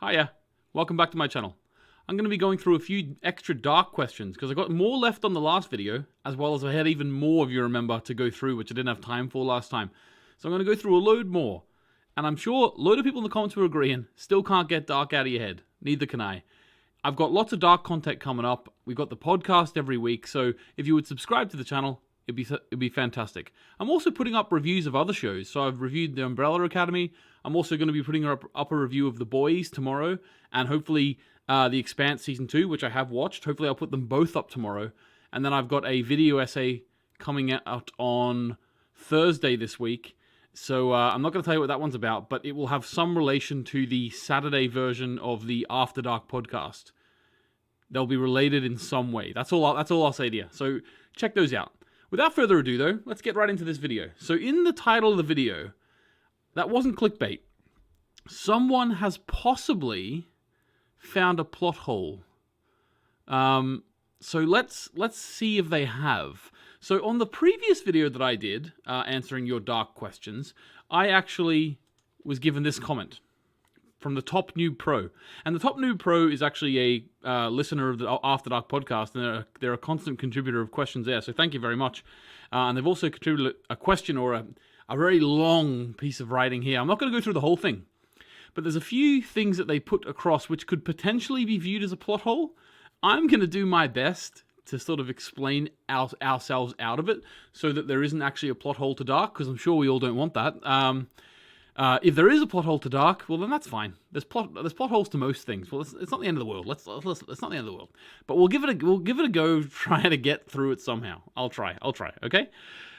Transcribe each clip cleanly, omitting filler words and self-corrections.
Hiya, welcome back to my channel. I'm going to be going through a few extra dark questions because I got more left on the last video, as well as I had even more, if you remember, to go through, which I didn't have time for last time. So I'm going to go through a load more. And I'm sure a load of people in the comments were agreeing, still can't get dark out of your head. Neither can I. I've got lots of dark content coming up. We've got the podcast every week, so if you would subscribe to the channel, it'd be fantastic. I'm also putting up reviews of other shows. So I've reviewed The Umbrella Academy. I'm also going to be putting up a review of The Boys tomorrow, and hopefully The Expanse Season 2, which I have watched. Hopefully I'll put them both up tomorrow. And then I've got a video essay coming out on Thursday this week. So I'm not going to tell you what that one's about, but it will have some relation to the Saturday version of the After Dark podcast. They'll be related in some way. That's all I'll say to you. So check those out. Without further ado, though, let's get right into this video. So in the title of the video, that wasn't clickbait. Someone has possibly found a plot hole. So let's see if they have. So on the previous video that I did, answering your dark questions, I actually was given this comment from the Top Noob Pro. And the Top Noob Pro is actually a listener of the After Dark podcast, and they're a constant contributor of questions there, so thank you very much. And they've also contributed a question or a very long piece of writing here. I'm not going to go through the whole thing, but there's a few things that they put across which could potentially be viewed as a plot hole. I'm going to do my best to sort of explain ourselves out of it so that there isn't actually a plot hole to Dark, because I'm sure we all don't want that. If there is a plot hole to Dark, well then that's fine. There's plot holes to most things. Well, it's not the end of the world. It's not the end of the world. But we'll give it a go, trying to get through it somehow. I'll try. Okay.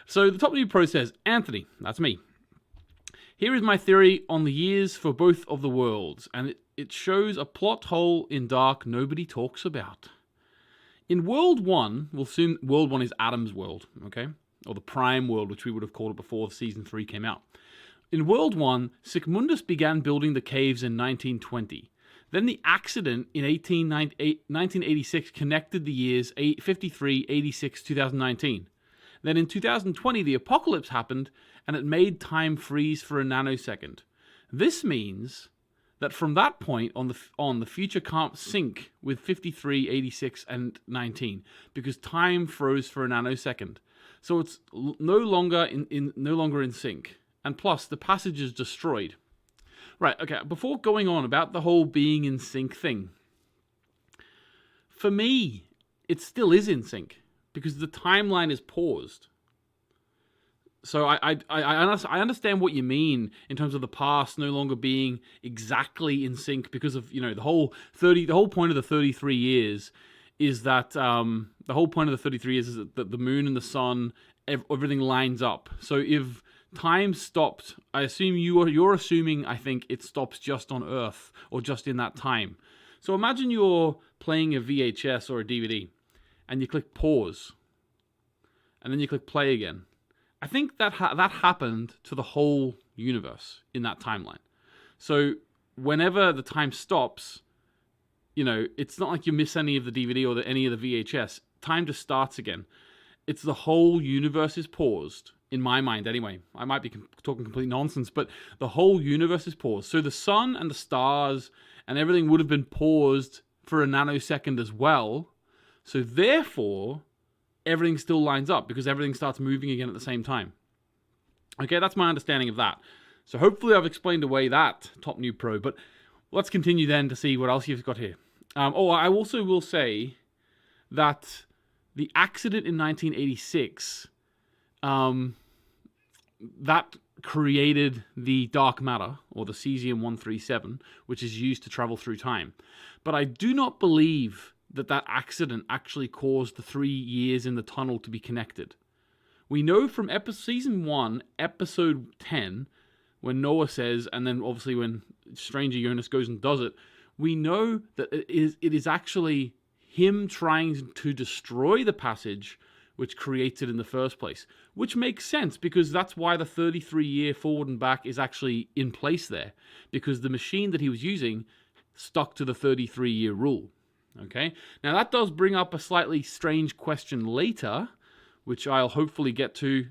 So the Top Noob Pro says, Anthony, that's me. Here is my theory on the years for both of the worlds, and it shows a plot hole in Dark nobody talks about. In World 1, we'll assume World 1 is Adam's world, okay? Or the Prime world, which we would have called it before Season 3 came out. In World 1, Sigmundus began building the caves in 1920. Then the accident in 1986 connected the years 53, 86, 2019. Then in 2020, the apocalypse happened, and it made time freeze for a nanosecond. This means that from that point on, the future can't sync with 53, 86, and 19, because time froze for a nanosecond. So it's no longer in sync. And plus, the passage is destroyed. Right, okay, before going on about the whole being in sync thing, for me, it still is in sync, because the timeline is paused. So I understand what you mean in terms of the past no longer being exactly in sync because of, the whole point of the 33 years is that the moon and the sun, everything lines up. So if time stopped, I assume you're assuming, I think, it stops just on Earth or just in that time. So imagine you're playing a VHS or a DVD and you click pause and then you click play again. I think that happened to the whole universe in that timeline. So whenever the time stops, it's not like you miss any of the DVD or any of the VHS. Time just starts again. It's the whole universe is paused, in my mind anyway. I might be talking complete nonsense, but the whole universe is paused. So the sun and the stars and everything would have been paused for a nanosecond as well. So therefore, everything still lines up because everything starts moving again at the same time. Okay, that's my understanding of that. So hopefully I've explained away that, Top Noob Pro, but let's continue then to see what else you've got here. I also will say that the accident in 1986, that created the dark matter, or the cesium-137, which is used to travel through time. But I do not believe that accident actually caused the 3 years in the tunnel to be connected. We know from Season 1, Episode 10, when Noah says, and then obviously when Stranger Jonas goes and does it, we know that it is actually him trying to destroy the passage which creates it in the first place. Which makes sense, because that's why the 33-year forward and back is actually in place there. Because the machine that he was using stuck to the 33-year rule. Okay, now that does bring up a slightly strange question later, which I'll hopefully get to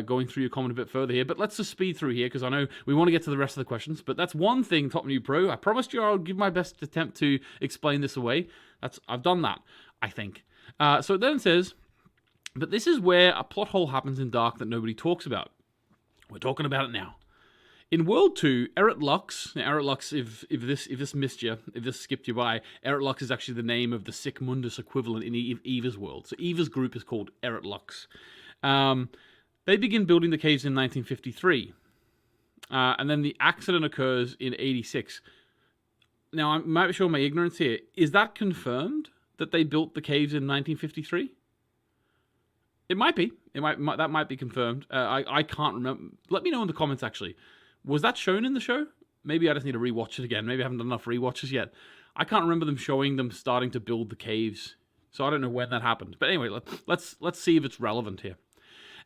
going through your comment a bit further here, but let's just speed through here because I know we want to get to the rest of the questions. But that's one thing, Top New Pro. I promised you I'll give my best attempt to explain this away. I've done that, I think. So it then says, but this is where a plot hole happens in Dark that nobody talks about. We're talking about it now. In World 2, Eret Lux, now Eret Lux, if this missed you, if this skipped you by, Eret Lux is actually the name of the Sic Mundus equivalent in Eva's world. So Eva's group is called Eret Lux. They begin building the caves in 1953. And then the accident occurs in 86. Now, I might show my ignorance here. Is that confirmed that they built the caves in 1953? It might be. That might be confirmed. I can't remember. Let me know in the comments, actually. Was that shown in the show? Maybe I just need to rewatch it again. Maybe I haven't done enough rewatches yet. I can't remember them showing them starting to build the caves. So I don't know when that happened. But anyway, let's see if it's relevant here.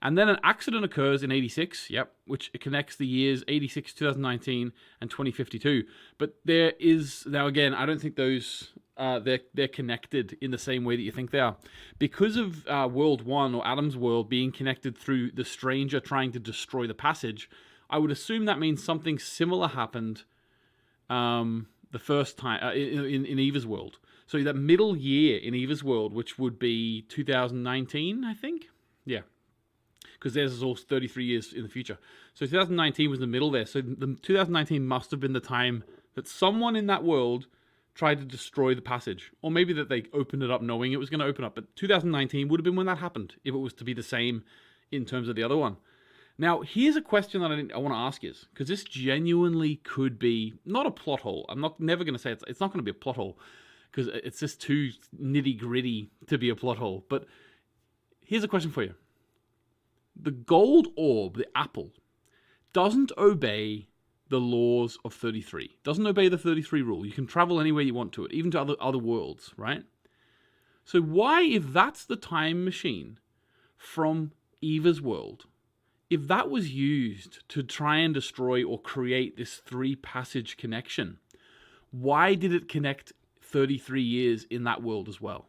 And then an accident occurs in 86, which connects the years 86, 2019, and 2052. But there is, now again, I don't think those, they're connected in the same way that you think they are. Because of World 1, or Adam's world, being connected through the stranger trying to destroy the passage, I would assume that means something similar happened the first time in Eva's world. So that middle year in Eva's world, which would be 2019, I think? Yeah. Because theirs is all 33 years in the future. So 2019 was the middle there. So the 2019 must have been the time that someone in that world tried to destroy the passage. Or maybe that they opened it up knowing it was going to open up. But 2019 would have been when that happened, if it was to be the same in terms of the other one. Now, here's a question that I want to ask you, because this genuinely could be not a plot hole. I'm never going to say it's not going to be a plot hole, because it's just too nitty-gritty to be a plot hole. But here's a question for you. The gold orb, the apple, doesn't obey the laws of 33. Doesn't obey the 33 rule. You can travel anywhere you want to it, even to other worlds, right? So why, if that's the time machine from Eva's world, if that was used to try and destroy or create this 3-passage connection, why did it connect 33 years in that world as well?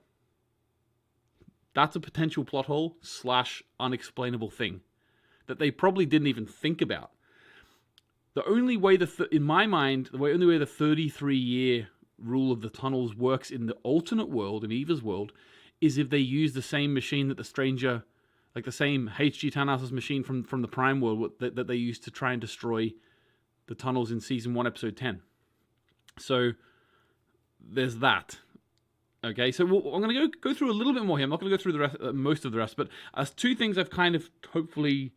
That's a potential plot hole / unexplainable thing that they probably didn't even think about. The only way, in my mind, the only way the 33-year rule of the tunnels works in the alternate world, in Eva's world, is if they use the same machine that the stranger, like the same H.G. Tannhaus's machine from the Prime world that they used to try and destroy the tunnels in Season 1, Episode 10. So there's that. Okay, so I'm going to go through a little bit more here. I'm not going to go through the rest, most of the rest, but two things I've kind of hopefully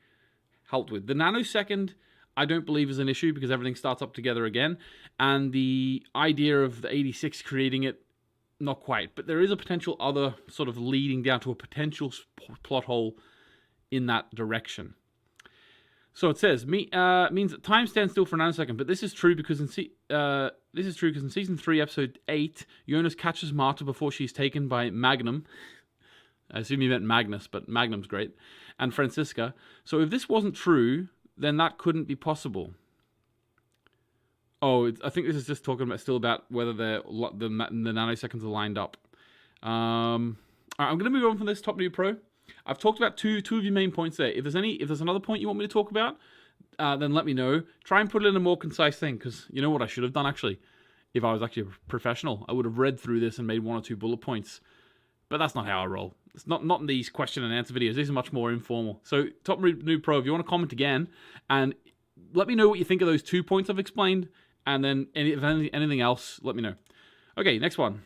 helped with. The nanosecond, I don't believe is an issue because everything starts up together again. And the idea of the 86 creating it, not quite. But there is a potential other sort of leading down to a potential plot hole in that direction. So it says means that time stands still for a nanosecond, but this is true because in Season 3, Episode 8, Jonas catches Marta before she's taken by Magnum. I assume you meant Magnus, but Magnum's great, and Francisca. So if this wasn't true, then that couldn't be possible. Oh, I think this is just talking about whether the nanoseconds are lined up. All right, I'm going to move on from this Top New Pro. I've talked about two of your main points there. If there's another point you want me to talk about, then let me know. Try and put it in a more concise thing, because you know what I should have done, actually? If I was actually a professional, I would have read through this and made 1 or 2 bullet points. But that's not how I roll. It's not in these question and answer videos. These are much more informal. So, Top New Pro, if you want to comment again, and let me know what you think of those 2 points I've explained, and then if anything else, let me know. Okay, next one.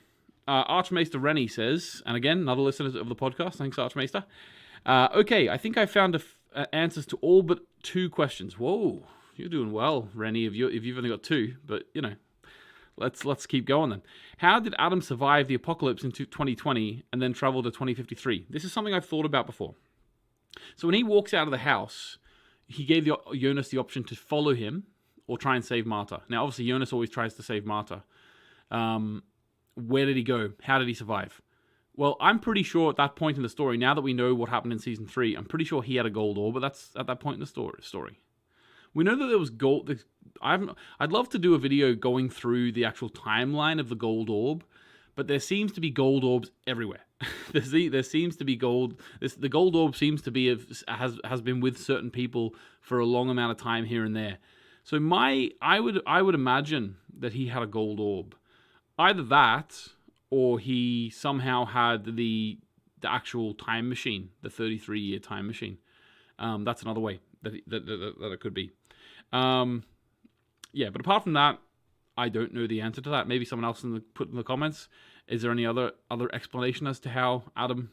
Archmaester Rennie says, and again, another listener of the podcast, thanks Archmaester. Okay, I think I found answers to all but 2 questions. Whoa, you're doing well, Rennie, if you've only got 2, but you know, let's keep going then. How did Adam survive the apocalypse in 2020 and then travel to 2053? This is something I've thought about before. So when he walks out of the house, he gave Jonas the option to follow him or try and save Marta. Now, obviously, Jonas always tries to save Marta. Where did he go? How did he survive? Well, I'm pretty sure at that point in the story, now that we know what happened in Season 3, I'm pretty sure he had a gold orb, but that's at that point in the story. We know that there was gold. I'd love to do a video going through the actual timeline of the gold orb, but there seems to be gold orbs everywhere. there seems to be gold. The gold orb seems to be has been with certain people for a long amount of time here and there. So I would imagine that he had a gold orb. Either that, or he somehow had the actual time machine, the 33-year time machine. That's another way that it could be. Yeah, but apart from that, I don't know the answer to that. Maybe someone else put in the comments. Is there any other explanation as to how Adam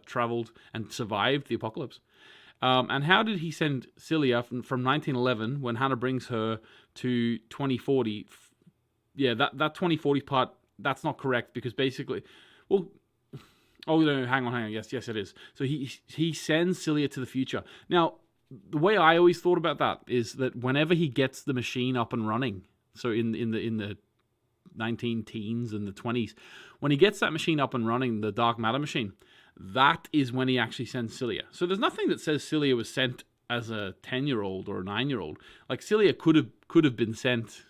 traveled and survived the apocalypse? And how did he send Celia from 1911, when Hannah brings her, to 2040? Yeah, that 2040 part, that's not correct, because basically, well, oh no, hang on, yes it is. So he sends Celia to the future. Now, the way I always thought about that is that whenever he gets the machine up and running, so in the 19 teens and the 20s, when he gets that machine up and running, the dark matter machine, that is when he actually sends Celia. So there's nothing that says Celia was sent as a 10-year-old or a 9-year-old. Like, Celia could have been sent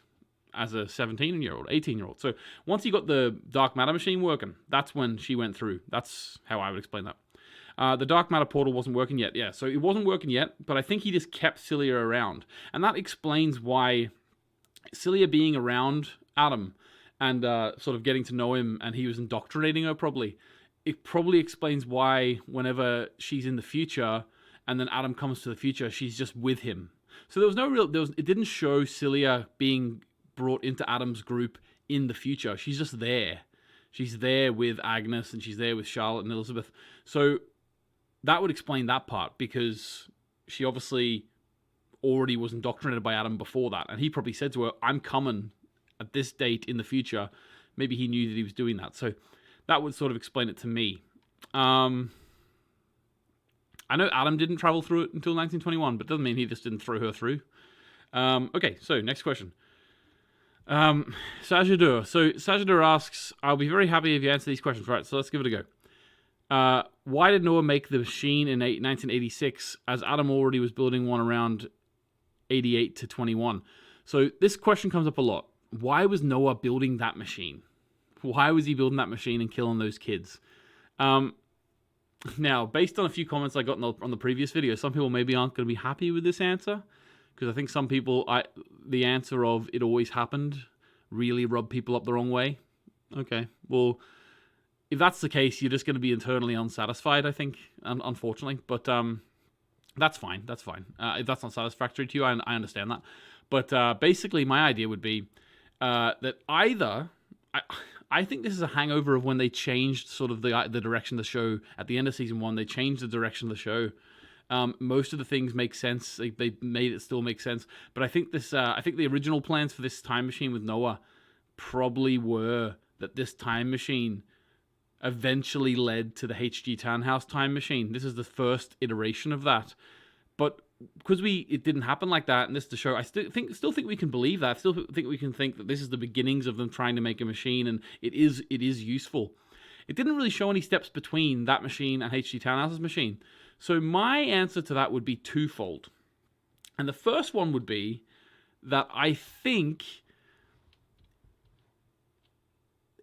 as a 17-year-old, 18-year-old. So once he got the dark matter machine working, that's when she went through. That's how I would explain that. The dark matter portal wasn't working yet. Yeah, so it wasn't working yet, but I think he just kept Celia around. And that explains why Celia being around Adam and sort of getting to know him, and he was indoctrinating her probably. It probably explains why whenever she's in the future and then Adam comes to the future, she's just with him. So it didn't show Celia being brought into Adam's group in the future. She's just there. She's there with Agnes, and she's there with Charlotte and Elizabeth. So that would explain that part, because she obviously already was indoctrinated by Adam before that, and he probably said to her, I'm coming at this date in the future. Maybe he knew that he was doing that. So that would sort of explain it to me. I know Adam didn't travel through it until 1921, but it doesn't mean he just didn't throw her through. Okay, so next question. Sajadur. So Sajadur asks, I'll be very happy if you answer these questions. Right, so let's give it a go. Why did Noah make the machine in 1986, as Adam already was building one around 88 to 21? So this question comes up a lot. Why was Noah building that machine? Why was he building that machine and killing those kids? Now, based on a few comments I got on the previous video, some people maybe aren't going to be happy with this answer, because I think some people, the answer of it always happened really rubbed people up the wrong way. Okay, well, if that's the case, you're just going to be internally unsatisfied, I think, unfortunately. But that's fine. That's fine. If that's not satisfactory to you, I understand that. But basically, my idea would be that either... I think this is a hangover of when they changed sort of the direction of the show at the end of season 1. They changed the direction of the show. Most of the things make sense. They made it still make sense. But I think the original plans for this time machine with Noah probably were that this time machine eventually led to the H.G. Tannhaus time machine. This is the first iteration of that. But because it didn't happen like that, and this is the show, I still think we can believe that. I still think we can think that this is the beginnings of them trying to make a machine, and it is useful. It didn't really show any steps between that machine and H.G. Tannhaus's machine. So my answer to that would be twofold. And the first one would be that I think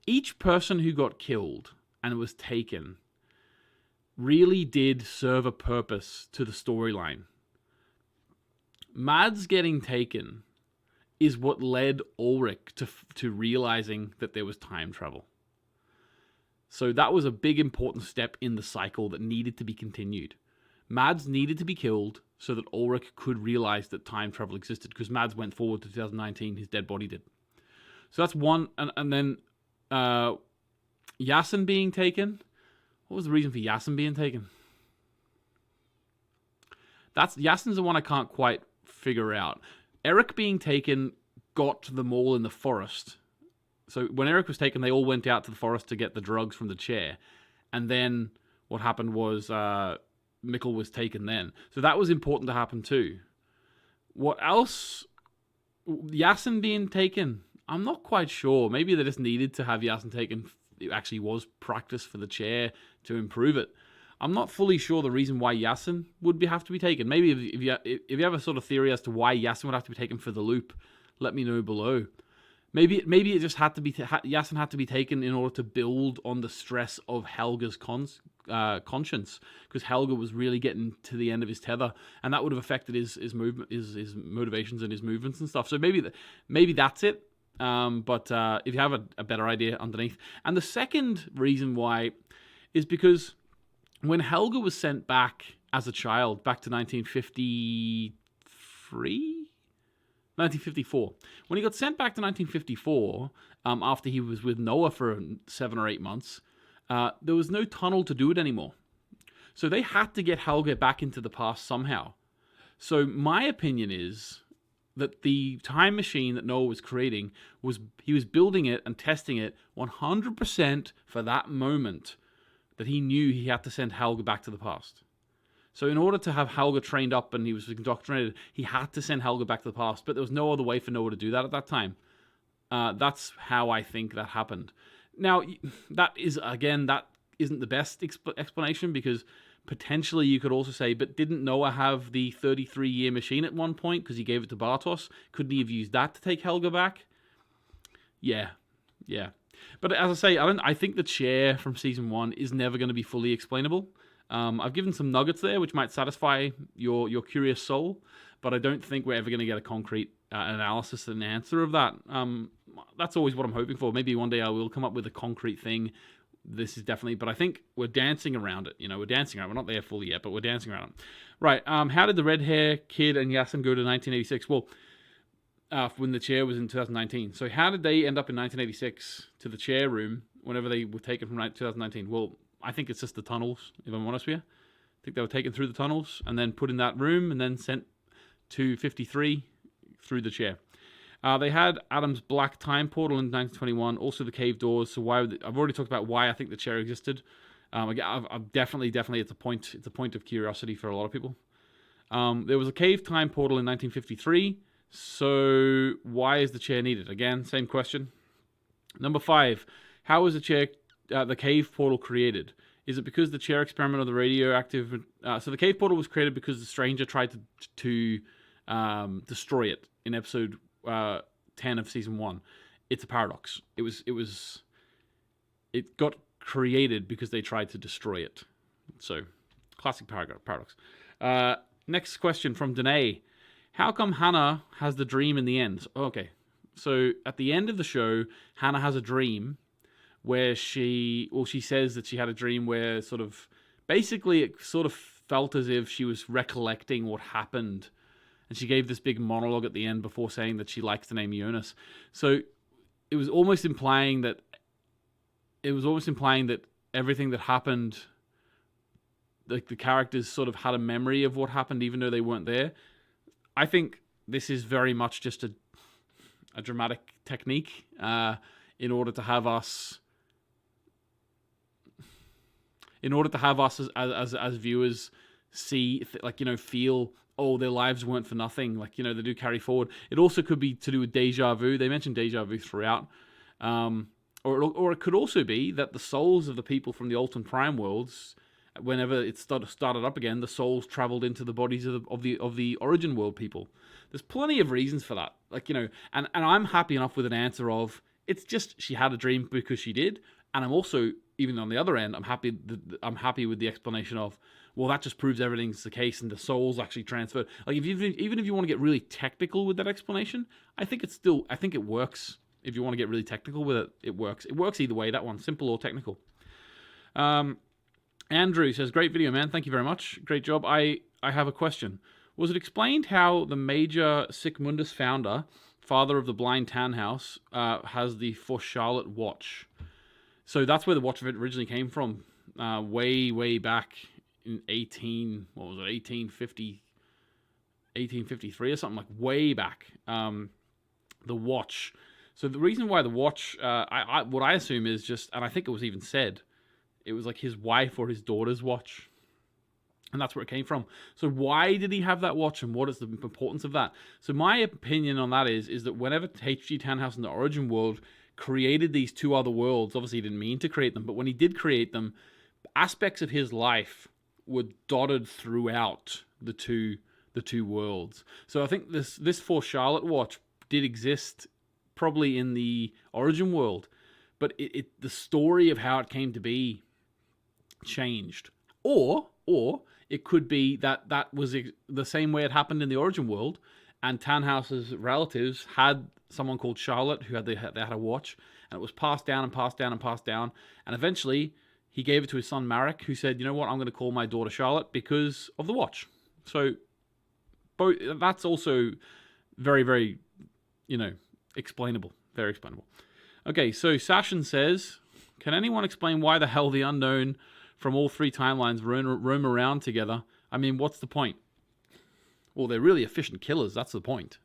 each person who got killed and was taken really did serve a purpose to the storyline. Mads getting taken is what led Ulrich to realizing that there was time travel. So that was a big important step in the cycle that needed to be continued. Mads needed to be killed so that Ulrich could realize that time travel existed, because Mads went forward to 2019, his dead body did. So that's one. And then Yasin being taken. What was the reason for Yasin being taken? Yasin's the one I can't quite figure out. Eric being taken got them all in the forest. So when Eric was taken, they all went out to the forest to get the drugs from the chair. And then what happened was Mikkel was taken then. So that was important to happen too. What else? Yasin being taken. I'm not quite sure. Maybe they just needed to have Yasin taken. It actually was practice for the chair to improve it. I'm not fully sure the reason why Yasin would have to be taken. Maybe if you have a sort of theory as to why Yasin would have to be taken for the loop, let me know below. Maybe it just had to be Yasin had to be taken in order to build on the stress of Helge's conscience, because Helge was really getting to the end of his tether, and that would have affected his movement, his motivations and his movements and stuff. So maybe that's it. But if you have a better idea underneath. And the second reason why is because when Helge was sent back as a child, back to 1954. When he got sent back to 1954, after he was with Noah for 7 or 8 months, there was no tunnel to do it anymore. So they had to get Helge back into the past somehow. So my opinion is that the time machine that Noah was creating, he was building it and testing it 100% for that moment that he knew he had to send Helge back to the past. So in order to have Helge trained up and he was indoctrinated, he had to send Helge back to the past. But there was no other way for Noah to do that at that time. That's how I think that happened. Now, that isn't the best explanation, because potentially you could also say, but didn't Noah have the 33-year machine at one point because he gave it to Bartos? Couldn't he have used that to take Helge back? Yeah. But as I say, I think the chair from season 1 is never going to be fully explainable. I've given some nuggets there which might satisfy your curious soul, but I don't think we're ever going to get a concrete analysis and answer of that. That's always what I'm hoping for. Maybe one day I will come up with a concrete thing. This is definitely, but I think we're dancing around it. We're dancing around it. We're not there fully yet, but we're dancing around it. Right. How did the red hair kid and Yasin go to 1986? Well, when the chair was in 2019. So how did they end up in 1986 to the chair room whenever they were taken from 2019? Well, I think it's just the tunnels, if I'm honest with you. I think they were taken through the tunnels and then put in that room and then sent to 53 through the chair. They had Adam's black time portal in 1921, also the cave doors. So I've already talked about why I think the chair existed. I've definitely, it's a point of curiosity for a lot of people. There was a cave time portal in 1953. So why is the chair needed? Again, same question. Number 5, how was the cave portal created? Is it because the chair experiment of the radioactive... so the cave portal was created because the stranger tried to destroy it in episode 10 of season 1. It's a paradox. It got created because they tried to destroy it. So, classic paradox. Next question from Danae. How come Hannah has the dream in the end? Okay, so at the end of the show, Hannah has a dream where she says that she had a dream where basically it sort of felt as if she was recollecting what happened. And she gave this big monologue at the end before saying that she likes the name Jonas. So it was almost implying that everything that happened, like the characters sort of had a memory of what happened even though they weren't there. I think this is very much just a dramatic technique in order to have us as viewers feel, oh, their lives weren't for nothing. They do carry forward. It also could be to do with deja vu. They mentioned deja vu throughout. Or it could also be that the souls of the people from the Alton Prime worlds, whenever it started up again, the souls traveled into the bodies of the Origin world people. There's plenty of reasons for that. And I'm happy enough with an answer of, it's just she had a dream because she did. And I'm also, even on the other end, I'm happy with the explanation of, well, that just proves everything's the case and the souls actually transferred. Even if you want to get really technical with that explanation, I think it works. If you want to get really technical with it, it works. It works either way, that one, simple or technical. Andrew says, great video, man. Thank you very much. Great job. I have a question. Was it explained how the major Sic Mundus founder, father of the blind Tannhaus, has the For Charlotte watch? So that's where the watch originally came from, way back in 1853 or something, like way back. The watch. So the reason why the watch, what I assume is just, and I think it was even said, it was like his wife or his daughter's watch. And that's where it came from. So why did he have that watch, and what is the importance of that? So my opinion on that is that whenever H.G. Tannhaus in the Origin world created these two other worlds, obviously he didn't mean to create them, but when he did create them, aspects of his life were dotted throughout the two worlds. So I think this For Charlotte watch did exist probably in the origin world, but the story of how it came to be changed. Or it could be that was the same way it happened in the origin world, and Tannhaus's relatives had someone called Charlotte who they had a watch, and it was passed down and passed down and passed down, and eventually he gave it to his son Marek, who said, you know what, I'm going to call my daughter Charlotte because of the watch. So that's also very, very, explainable. Very explainable. Okay, so Sashin says, can anyone explain why the hell the unknown from all three timelines roam around together? I mean, what's the point? Well, they're really efficient killers. That's the point.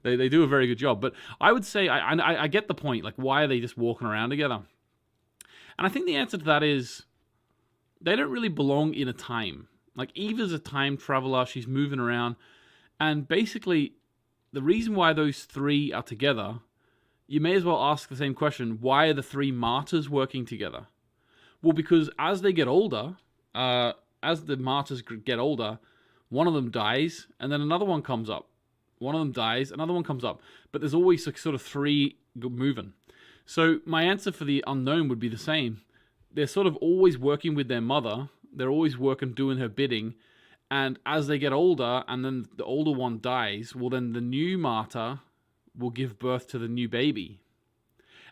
They do a very good job. But I would say, I get the point. Like, why are they just walking around together? And I think the answer to that is they don't really belong in a time. Like, Eva's a time traveler. She's moving around. And basically, the reason why those three are together, you may as well ask the same question. Why are the three martyrs working together? Well, because as they get older, as the martyrs get older, one of them dies, and then another one comes up. One of them dies, another one comes up. But there's always like sort of three moving. So my answer for the unknown would be the same. They're sort of always working with their mother. They're always working, doing her bidding. And as they get older, and then the older one dies, well, then the new martyr will give birth to the new baby.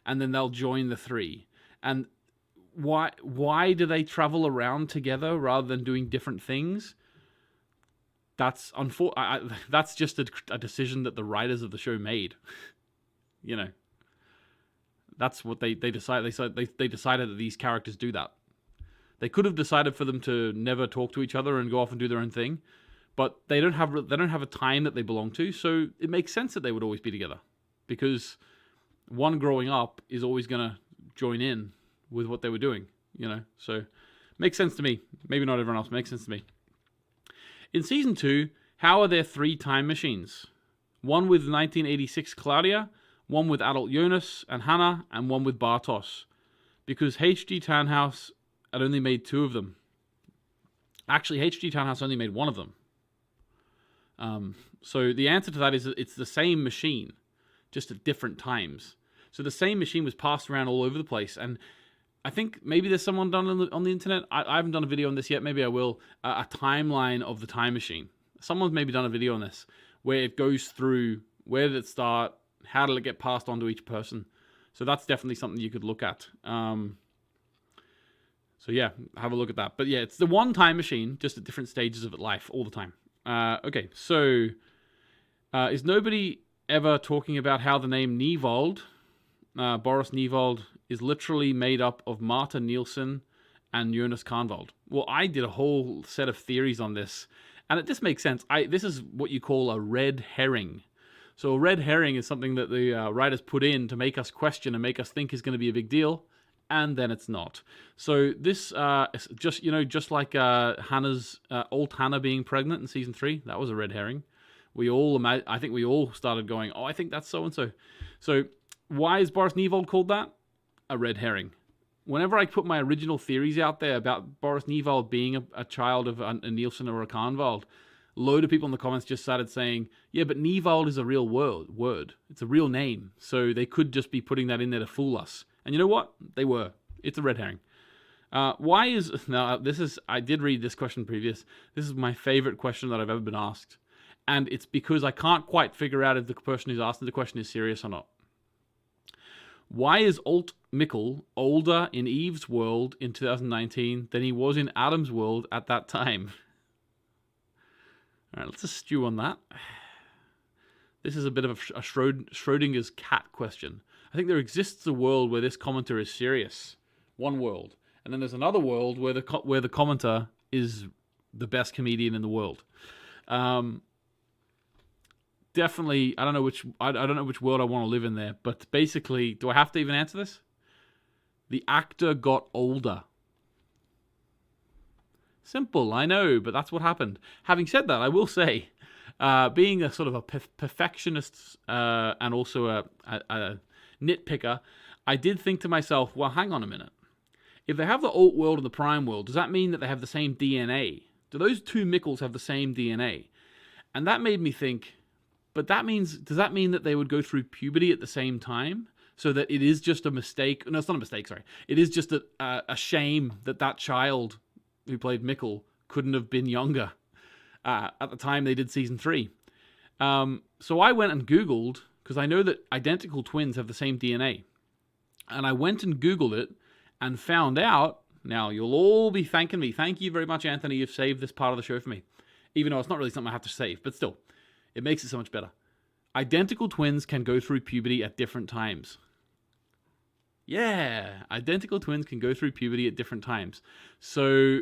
And then they'll join the three. And why do they travel around together rather than doing different things? That's that's just a decision that the writers of the show made. That's what they decided. They decided that these characters do that. They could have decided for them to never talk to each other and go off and do their own thing, but they don't have a time that they belong to. So it makes sense that they would always be together, because one growing up is always going to join in with what they were doing. So makes sense to me. Maybe not everyone else. Makes sense to me. In season 2, how are there 3 time machines? One with 1986 Claudia, one with adult Jonas and Hannah, and one with Bartos. Because H.G. Tannhaus had only made 2 of them. Actually, H.G. Tannhaus only made 1 of them. So the answer to that is it's the same machine, just at different times. So the same machine was passed around all over the place. And I think maybe there's someone done on the internet. I haven't done a video on this yet. Maybe I will. A timeline of the time machine. Someone's maybe done a video on this where it goes through where did it start, how did it get passed on to each person. So that's definitely something you could look at. So yeah, have a look at that. But yeah, it's the one time machine, just at different stages of life all the time. Okay, so is nobody ever talking about how the name Niewold, Boris Niewold, is literally made up of Marta Nielsen and Jonas Konrad? Well, I did a whole set of theories on this, and it just makes sense. This is what you call a red herring. So a red herring is something that the writers put in to make us question and make us think is going to be a big deal, and then it's not. So this, just like Hannah's old Hannah being pregnant in season 3, that was a red herring. I think we all started going, oh, I think that's so and so. So why is Boris Niewold called that? A red herring. Whenever I put my original theories out there about Boris Niewold being a child of a Nielsen or a Konrad, a load of people in the comments just started saying, yeah, but Niewold is a real word. It's a real name. So they could just be putting that in there to fool us. And you know what? They were. It's a red herring. I did read this question previous. This is my favorite question that I've ever been asked. And it's because I can't quite figure out if the person who's asking the question is serious or not. Why is Alt Mikkel older in Eve's world in 2019 than he was in Adam's world at that time? All right, let's just stew on that. This is a bit of a Schrodinger's cat question. I think there exists a world where this commenter is serious. One world. And then there's another world where the commenter is the best comedian in the world. Definitely, I don't know which world I want to live in there, but basically, do I have to even answer this? The actor got older. Simple, I know, but that's what happened. Having said that, I will say, being a sort of a perfectionist and also a nitpicker, I did think to myself, well, hang on a minute. If they have the alt world and the prime world, does that mean that they have the same DNA? Do those two Mikkels have the same DNA? And that made me think, But does that mean that they would go through puberty at the same time? So that it is just a mistake. No, it's not a mistake, sorry. It is just a shame that child who played Mikkel couldn't have been younger at the time they did season 3. So I went and Googled, because I know that identical twins have the same DNA. And I went and Googled it and found out, now you'll all be thanking me. Thank you very much, Anthony. You've saved this part of the show for me. Even though it's not really something I have to save, but still, it makes it so much better. Identical twins can go through puberty at different times. Yeah, identical twins can go through puberty at different times. So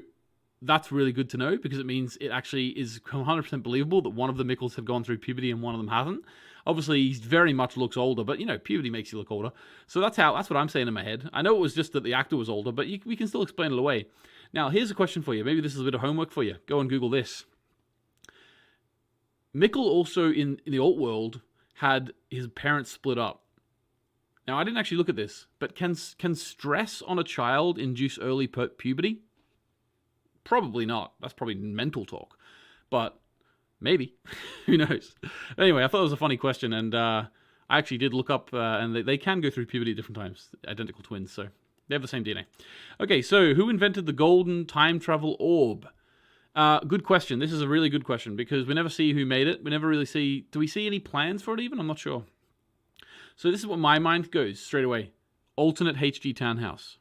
that's really good to know, because it means it actually is 100% believable that one of the Mikkels have gone through puberty and one of them hasn't. Obviously, he very much looks older, but, puberty makes you look older. So that's what I'm saying in my head. I know it was just that the actor was older, but we can still explain it away. Now, here's a question for you. Maybe this is a bit of homework for you. Go and Google this. Mikkel also, in the alt world, had his parents split up. Now, I didn't actually look at this, but can stress on a child induce early puberty? Probably not. That's probably mental talk. But maybe. Who knows? Anyway, I thought it was a funny question, and I actually did look up, and they can go through puberty at different times. Identical twins, so they have the same DNA. Okay, so who invented the golden time travel orb? Good question. This is a really good question, because we never see who made it. We never really see... Do we see any plans for it even? I'm not sure. So this is what my mind goes straight away. Alternate H.G. Tannhaus.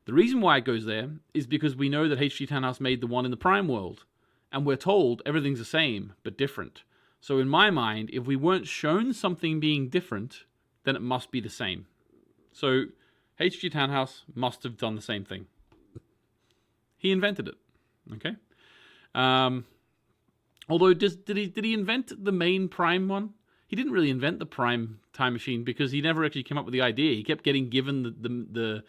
The reason why it goes there is because we know that H.G. Tannhaus made the one in the Prime world. And we're told everything's the same, but different. So in my mind, if we weren't shown something being different, then it must be the same. So H.G. Tannhaus must have done the same thing. He invented it. Okay? Although, did he invent the main Prime one? He didn't really invent the Prime time machine, because he never actually came up with the idea. He kept getting given the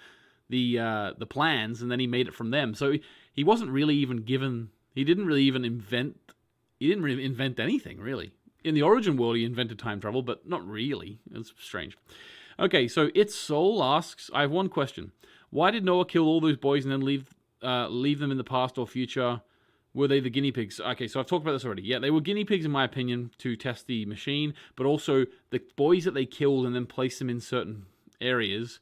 plans, and then he made it from them. So he wasn't really even given. He didn't really even invent. He didn't really invent anything, really. In the Origin world, he invented time travel, but not really. It's strange. Okay, so Its Soul asks, I have one question. Why did Noah kill all those boys and then leave them in the past or future? Were they the guinea pigs? Okay, so I've talked about this already. Yeah, they were guinea pigs, in my opinion, to test the machine, but also the boys that they killed and then placed them in certain areas,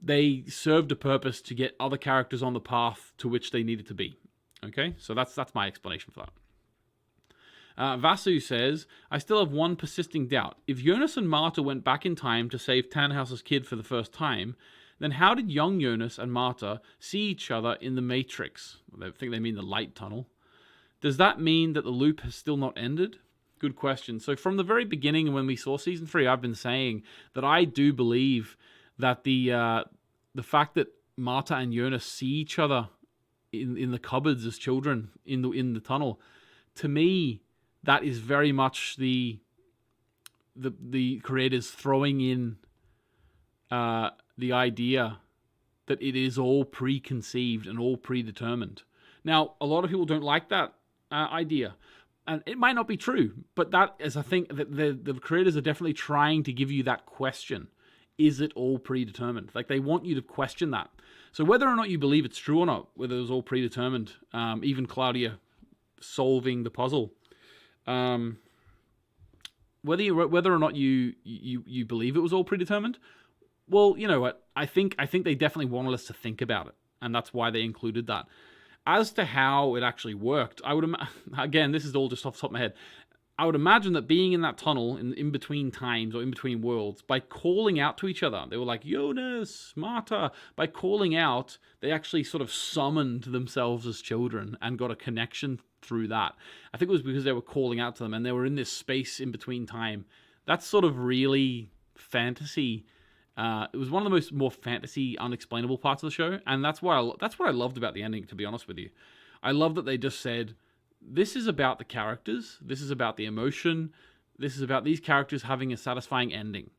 they served a purpose to get other characters on the path to which they needed to be. Okay, so that's my explanation for that. Vasu says, I still have one persisting doubt. If Jonas and Marta went back in time to save Tannhaus's kid for the first time, then how did young Jonas and Marta see each other in the Matrix? I think they mean the light tunnel. Does that mean that the loop has still not ended? Good question. So from the very beginning, when we saw Season 3, I've been saying that I do believe that the fact that Marta and Jonas see each other in the cupboards as children in the tunnel, to me, that is very much the creators throwing in the idea that it is all preconceived and all predetermined. Now, a lot of people don't like that idea, and it might not be true, but that is, I think, that the creators are definitely trying to give you that question. Is it all predetermined? Like, they want you to question that. So whether or not you believe it's true or not, whether it was all predetermined, even Claudia solving the puzzle, whether or not you believe it was all predetermined, well, you know what? I think they definitely wanted us to think about it, and that's why they included that. As to how it actually worked, I would again, this is all just off the top of my head. I would imagine that being in that tunnel in between times or in between worlds, by calling out to each other, they were like, Jonas, Marta. By calling out, they actually sort of summoned themselves as children and got a connection through that. I think it was because they were calling out to them and they were in this space in between time. That's sort of really fantasy. It was one of the more fantasy, unexplainable parts of the show, and that's what I loved about the ending, to be honest with you. I love that they just said, this is about the characters, this is about the emotion, this is about these characters having a satisfying ending.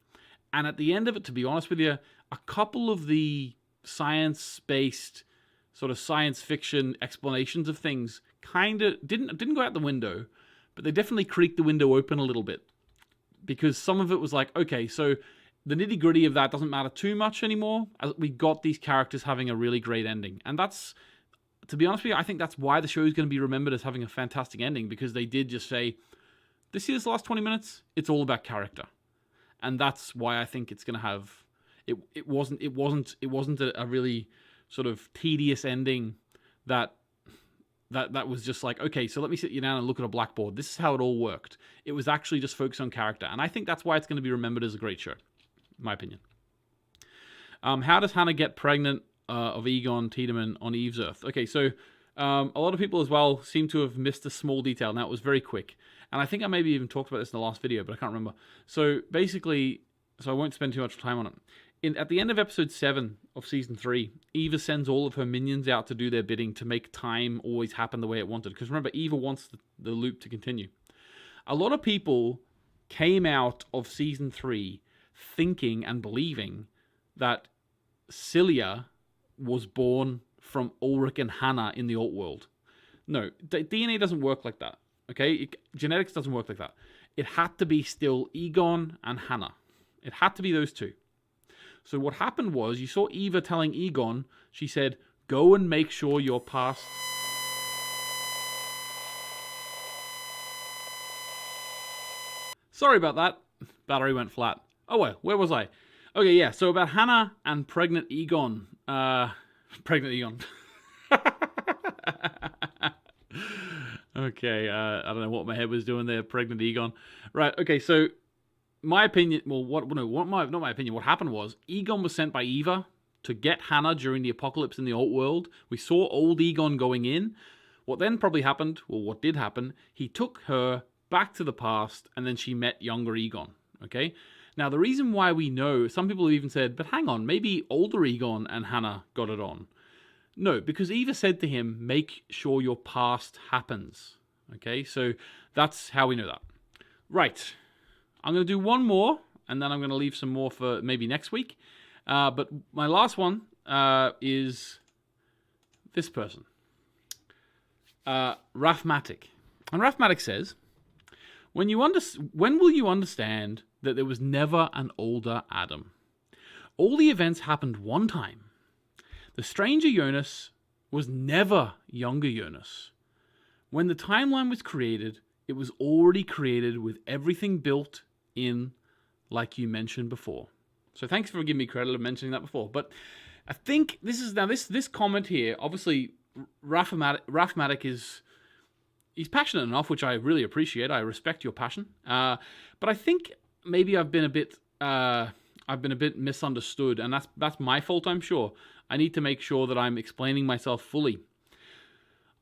And at the end of it, to be honest with you, a couple of the science-based, sort of science fiction explanations of things kind of didn't go out the window, but they definitely creaked the window open a little bit. Because some of it was like, okay, so the nitty-gritty of that doesn't matter too much anymore. We got these characters having a really great ending. And that's, to be honest with you, I think that's why the show is going to be remembered as having a fantastic ending, because they did just say, This last 20 minutes, it's all about character. And that's why I think it's going to have... It wasn't a really sort of tedious ending that was just like, okay, so let me sit you down and look at a blackboard. This is how it all worked. It was actually just focused on character. And I think that's why it's going to be remembered as a great show, in my opinion. How does Hannah get pregnant of Egon Tiedemann on Eve's Earth? Okay, so a lot of people as well seem to have missed a small detail. Now, it was very quick. And I think I maybe even talked about this in the last video, but I can't remember. So basically, I won't spend too much time on it. At the end of episode 7 of season 3, Eva sends all of her minions out to do their bidding to make time always happen the way it wanted. Because remember, Eva wants the loop to continue. A lot of people came out of season 3 thinking and believing that Cilia was born from Ulrich and Hannah in the alt world. No, DNA doesn't work like that. Okay, genetics doesn't work like that. It had to be still Egon and Hannah. It had to be those two. So what happened was, you saw Eva telling Egon, she said, go and make sure your past... Sorry about that. Battery went flat. Oh well, where was I? Okay, yeah, so about Hannah and pregnant Egon. Pregnant Egon. Okay, I don't know what my head was doing there. Pregnant Egon. Right, okay, so my opinion, well, not my opinion, what happened was Egon was sent by Eva to get Hannah during the apocalypse in the alt world. We saw old Egon going in. What then probably happened, well, what did happen, he took her back to the past, and then she met younger Egon, okay? Now, the reason why we know, some people have even said, but hang on, maybe older Egon and Hannah got it on. No, because Eva said to him, make sure your past happens. Okay, so that's how we know that. Right, I'm going to do one more, and then I'm going to leave some more for maybe next week. But my last one is this person. Raphmatic. And Raphmatic says, when will you understand that there was never an older Adam? All the events happened one time. The stranger Jonas was never younger Jonas. When the timeline was created, it was already created with everything built in, like you mentioned before. So thanks for giving me credit of mentioning that before. But I think this comment here, obviously, Raphmatic he's passionate enough, which I really appreciate. I respect your passion. But I think maybe I've been a bit misunderstood, and that's my fault, I'm sure. I need to make sure that I'm explaining myself fully.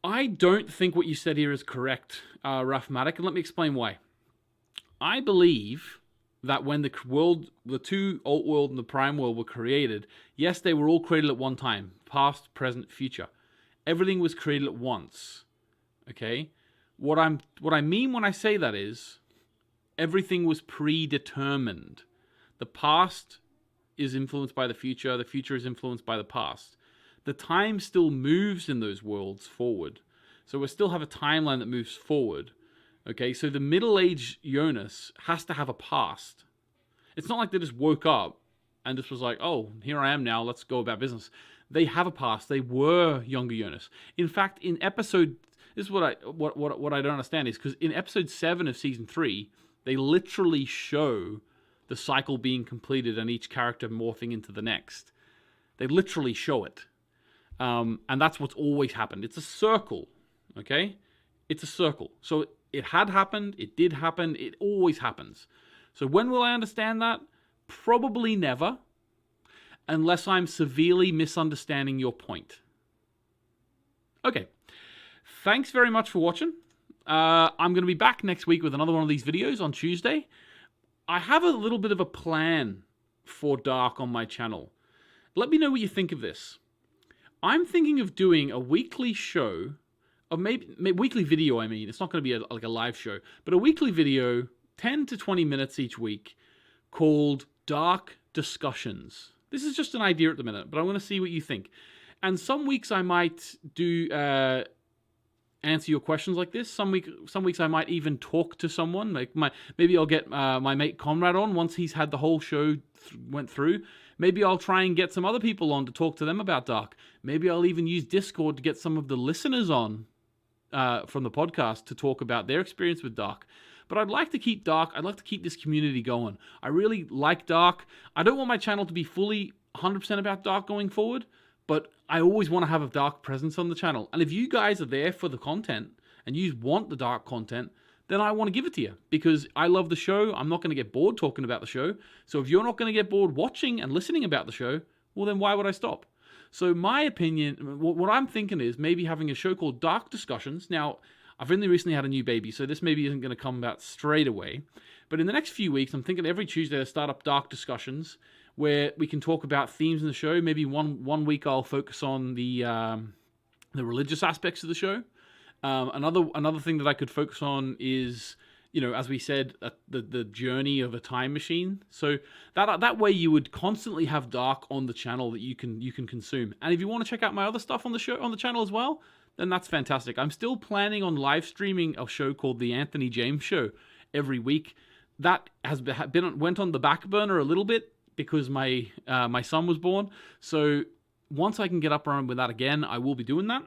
I don't think what you said here is correct, Raphmatic, and let me explain why. I believe that when the two alt world and the prime world were created, yes, they were all created at one time, past, present, future. Everything was created at once. Okay? What I mean when I say that is everything was predetermined. The past is influenced by the future is influenced by the past. The time still moves in those worlds forward. So we still have a timeline that moves forward. Okay, so the middle-aged Jonas has to have a past. It's not like they just woke up and just was like, oh, here I am now, let's go about business. They have a past. They were younger Jonas. In fact, in episode... This is what I don't understand is because in episode 7 of season 3, they literally show the cycle being completed and each character morphing into the next. They literally show it. And that's what's always happened. It's a circle, okay? It's a circle. So it had happened, it did happen, it always happens. So when will I understand that? Probably never, unless I'm severely misunderstanding your point. Okay. Thanks very much for watching. I'm going to be back next week with another one of these videos on Tuesday. I have a little bit of a plan for Dark on my channel. Let me know what you think of this. I'm thinking of doing a weekly show, or maybe weekly video, I mean. It's not going to be like a live show, but a weekly video, 10 to 20 minutes each week, called Dark Discussions. This is just an idea at the minute, but I want to see what you think. And some weeks I might do... answer your questions like this. Some weeks I might even talk to someone. Maybe I'll get my mate Konrad on once he's had the whole show went through. Maybe I'll try and get some other people on to talk to them about Dark. Maybe I'll even use Discord to get some of the listeners on from the podcast to talk about their experience with Dark. but I'd like to keep dark. I'd like to keep this community going. I really like dark. I don't want my channel to be fully 100% about dark going forward, but I always want to have a dark presence on the channel. And if you guys are there for the content and you want the dark content, then I want to give it to you because I love the show. I'm not going to get bored talking about the show. So if you're not going to get bored watching and listening about the show, well, then why would I stop? So my opinion, what I'm thinking is maybe having a show called Dark Discussions. Now, I've only recently had a new baby, so this maybe isn't going to come about straight away. But in the next few weeks, I'm thinking every Tuesday to start up Dark Discussions where we can talk about themes in the show. Maybe one week I'll focus on the religious aspects of the show. Another thing that I could focus on is, as we said, the journey of a time machine. So that way you would constantly have dark on the channel that you can consume. And if you want to check out my other stuff on the channel as well, then that's fantastic. I'm still planning on live streaming a show called The Anthony James Show every week. That went on the back burner a little bit because my son was born. So once I can get up around with that again, I will be doing that.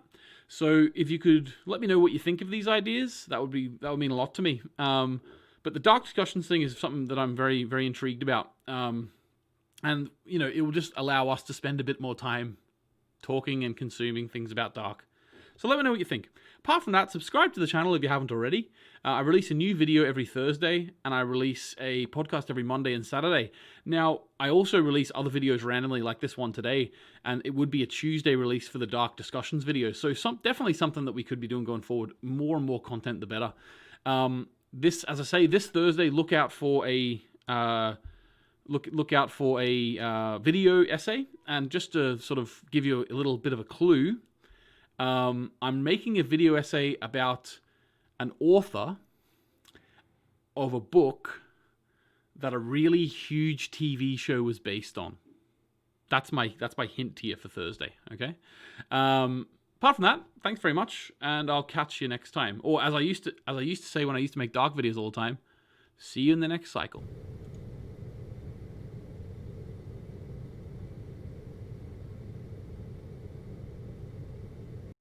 So if you could let me know what you think of these ideas, that would mean a lot to me. But the dark discussions thing is something that I'm very, very intrigued about. And it will just allow us to spend a bit more time talking and consuming things about dark. So let me know what you think. Apart from that, subscribe to the channel if you haven't already. I release a new video every Thursday, and I release a podcast every Monday and Saturday. Now, I also release other videos randomly, like this one today, and it would be a Tuesday release for the Dark Discussions video. So definitely something that we could be doing going forward. More and more content, the better. This Thursday, look out for a video essay, and just to sort of give you a little bit of a clue. I'm making a video essay about an author of a book that a really huge TV show was based on. That's my hint to you for Thursday. Okay. Apart from that, thanks very much, and I'll catch you next time. Or as I used to say when I used to make dark videos all the time, see you in the next cycle.